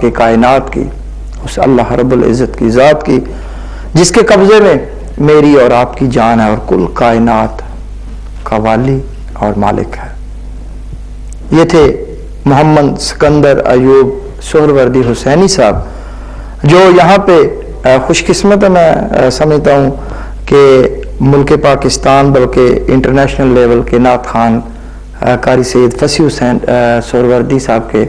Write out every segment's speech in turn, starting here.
خالق کائنات کی، اس اللہ رب العزت کی ذات کی جس کے قبضے میں میری اور آپ کی جان ہے اور کل کائنات کا والی اور مالک ہے۔ یہ تھے محمد سکندر ایوب سہروردی حسینی صاحب، جو یہاں پہ خوش قسمت میں سمجھتا ہوں کہ ملک پاکستان بلکہ انٹرنیشنل لیول کے نعت خوان قاری سید فصیح حسین سہروردی صاحب کے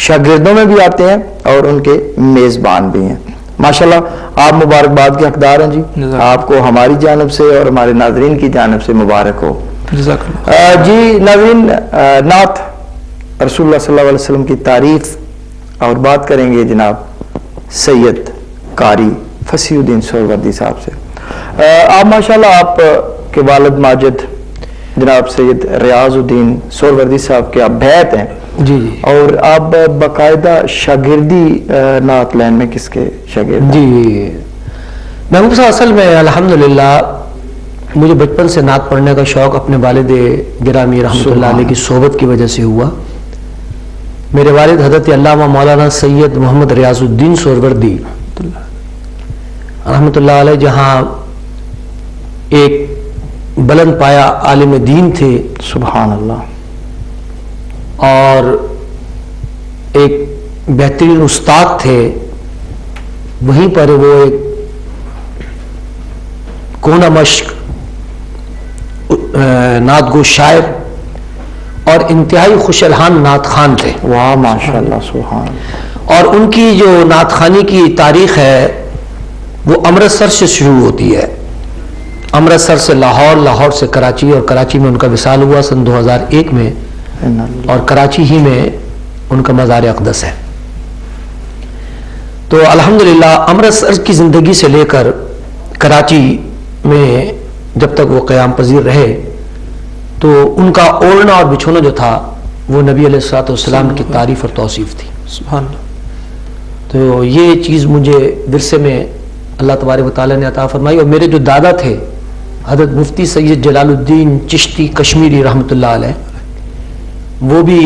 شاگردوں میں بھی آتے ہیں اور ان کے میزبان بھی ہیں۔ ماشاءاللہ آپ مبارکباد کے حقدار ہیں جی، آپ کو ہماری جانب سے اور ہمارے ناظرین کی جانب سے مبارک ہو۔ جی ناظرین، نعت رسول اللہ صلی اللہ علیہ وسلم کی تعریف اور بات کریں گے جناب سید قاری فصیح الدین سہروردی صاحب سے۔ آپ ماشاءاللہ آپ کے والد ماجد جناب سید ریاض الدین سہروردی صاحب کے آپ بیعت ہیں جی جی، اور آپ باقاعدہ شاگردی نعت لین میں کس کے شاگرد؟ جی محبوب صاحب، اصل میں الحمدللہ مجھے بچپن سے نعت پڑھنے کا شوق اپنے والد گرامی رحمۃ اللہ علیہ کی صحبت کی وجہ سے ہوا۔ میرے والد حضرت علامہ مولانا سید محمد ریاض الدین سہروردی رحمۃ اللہ علیہ جہاں ایک بلند پایا عالم دین تھے، سبحان اللہ، اور ایک بہترین استاد تھے، وہیں پر وہ ایک کونا مشق نعت گو شاعر اور انتہائی خوش الحان نعت خوان تھے۔ واہ ماشاءاللہ، سبحان اللہ۔ اور ان کی جو نعت خوانی کی تاریخ ہے وہ امرتسر سے شروع ہوتی ہے، امرتسر سے لاہور، لاہور سے کراچی، اور کراچی میں ان کا وصال ہوا سن 2001 میں، اور کراچی ہی میں ان کا مزار اقدس ہے۔ تو الحمدللہ امرتسر کی زندگی سے لے کر کراچی میں جب تک وہ قیام پذیر رہے تو ان کا اوڑھنا اور بچھونا جو تھا وہ نبی علیہ الصلوۃ والسلام کی تعریف اور توصیف تھی۔ سبحان اللہ۔ تو یہ چیز مجھے ورثے میں اللہ تبارک و تعالیٰ نے عطا فرمائی، اور میرے جو دادا تھے حضرت مفتی سید جلال الدین چشتی کشمیری رحمۃ اللہ علیہ، وہ بھی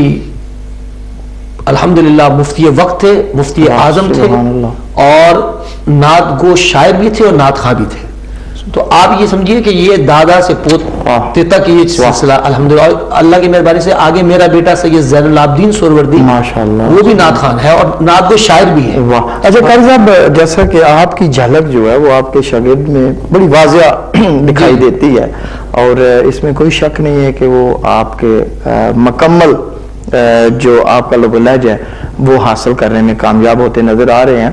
الحمدللہ مفتی وقت تھے، مفتی اعظم تھے، اور نعت گو شاعر بھی تھے اور نعت خواں بھی تھے۔ تو آپ یہ سمجھیے کہ یہ دادا سے پوتے تک یہ سلسلہ الحمدللہ، اللہ کی مہربانی سے آگے میرا بیٹا سید زین العابدین سہروردی ماشاءاللہ وہ بھی نعت خوان ہے اور نعت گو شاعر بھی ہے۔ واہ، اچھا قاری صاحب، جیسا کہ آپ کی جھلک جو ہے وہ آپ کے شاگرد میں بڑی واضح دکھائی دیتی ہے، اور اس میں کوئی شک نہیں ہے کہ وہ آپ کے مکمل جو آپ کا لب و لہجہ ہے وہ حاصل کرنے میں کامیاب ہوتے نظر آ رہے ہیں۔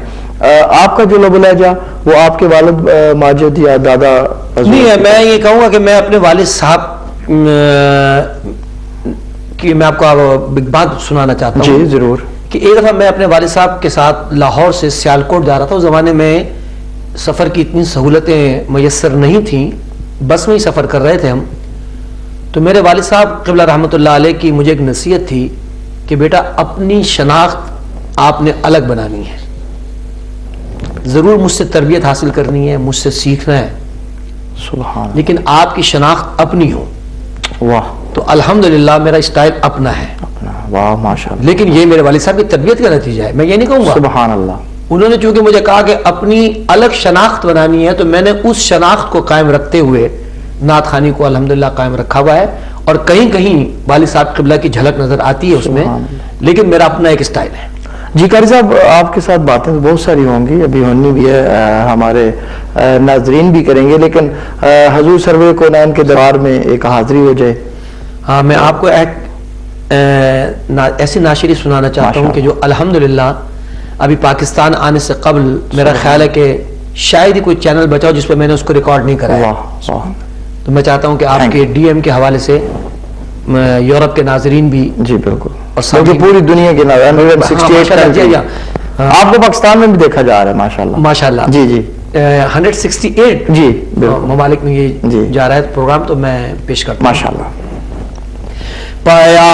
آپ کا جو لب و لہجہ وہ آپ کے والد ماجد یا دادا نہیں ہے، میں یہ کہوں گا کہ میں اپنے والد صاحب کی میں آپ کو ایک بات سنانا چاہتا ہوں۔ جی ضرور۔ کہ ایک دفعہ میں اپنے والد صاحب کے ساتھ لاہور سے سیالکوٹ جا رہا تھا، اس زمانے میں سفر کی اتنی سہولتیں میسر نہیں تھیں، بس میں ہی سفر کر رہے تھے ہم۔ تو میرے والد صاحب قبلہ رحمۃ اللہ علیہ کی مجھے ایک نصیحت تھی کہ بیٹا اپنی شناخت آپ نے الگ بنانی ہے، ضرور مجھ سے تربیت حاصل کرنی ہے، مجھ سے سیکھنا ہے، سبحان، لیکن آپ کی شناخت اپنی ہو۔ واہ، تو الحمدللہ میرا اسٹائل اپنا ہے، واہ ماشاءاللہ، لیکن یہ میرے والد صاحب کی تربیت کا نتیجہ ہے، میں یہ نہیں کہوں گا۔ سبحان اللہ۔ انہوں نے چونکہ مجھے کہا کہ اپنی الگ شناخت بنانی ہے، تو میں نے اس شناخت کو قائم رکھتے ہوئے نعت خوانی کو الحمدللہ قائم رکھا ہوا ہے، اور کہیں کہیں والد صاحب قبلہ کی جھلک نظر آتی ہے اس میں، لیکن میرا اپنا ایک اسٹائل ہے۔ جی قاری صاحب، آپ کے ساتھ باتیں تو بہت ساری ہوں گی، ابھی ہونی بھی ہے، ہمارے ناظرین بھی کریں گے، لیکن حضور سرور کونین کے دربار میں ایک حاضری ہو جائے۔ ہاں، میں آپ کو ایک ایسی ناشری سنانا چاہتا ہوں کہ جو الحمدللہ ابھی پاکستان آنے سے قبل میرا خیال ہے کہ شاید ہی کوئی چینل بچا ہو جس پہ میں نے اس کو ریکارڈ نہیں کرایا۔ تو میں چاہتا ہوں کہ آپ کے ڈی ایم کے حوالے سے یورپ کے ناظرین بھی، جی بالکل، اور پوری دنیا کے 168 آپ کو پاکستان میں بھی دیکھا جا رہا ہے ماشاءاللہ، ماشاءاللہ، جی جی 168 جی ممالک میں یہ جا رہا ہے پروگرام، تو میں پیش کرتا ہوں ماشاءاللہ۔ پایا